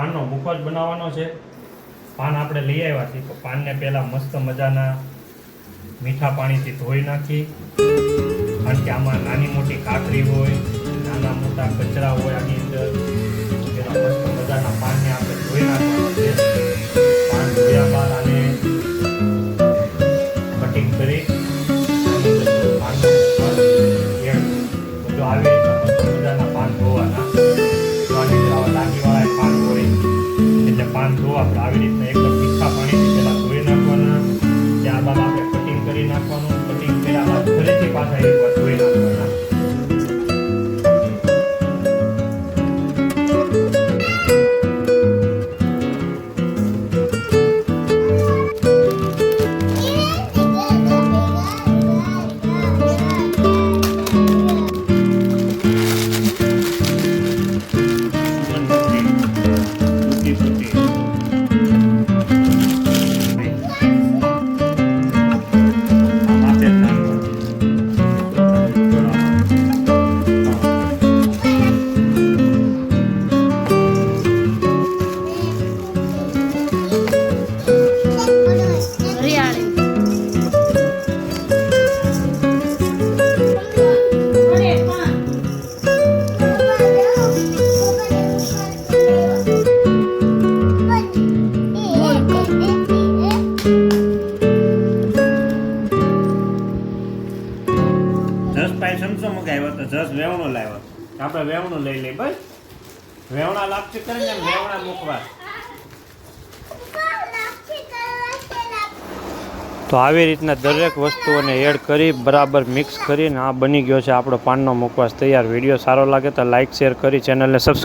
પાનનો મુખવાસ બનાવવાનો છે। પાન આપણે લઈ આવ્યા છીએ, તો પાનને પહેલાં મસ્ત મજાના મીઠા પાણીથી ધોઈ નાખી, કારણ કે આમાં નાની મોટી કાકરી હોય, નાના મોટા કચરા હોય આની અંદર। પેલા મસ્ત મજાના પાનને આપણે ધોઈ નાખવાનો છે। પાન ધોયા બાદ આને કટિંગ કરી પાનનો મુખવાસ જો આવી રીતના મસ્ત મજાના પાન ધોવાના। આની અંદર આવા દાગીવાળા પાન હોય એટલે પાન ધોવા આપણે આવી રીતના એકદમ મીઠા પાણીથી પહેલાં ધોઈ નાખવાના। ત્યારબાદ આપણે કટિંગ કરી નાખવાનું। કટિંગ કર્યા બાદ ફરીથી પાછા એકવાર ધોઈ નાખવાના। સમસો મગાવ્યો તો જસ વેવણો લાવ્યો, આપણે વેવણું લઈ લઈ બસ। વેવણા લાપસી કરીને વેવણા મુખવાસ। તો આવી રીતના દરેક વસ્તુઓને એડ કરી બરાબર મિક્સ કરીને આ બની ગયો છે આપણો પાનનો મુખવાસ તૈયાર। વિડીયો સારો લાગે તો લાઇક શેર કરી ચેનલને સબસ્ક્રાઈબ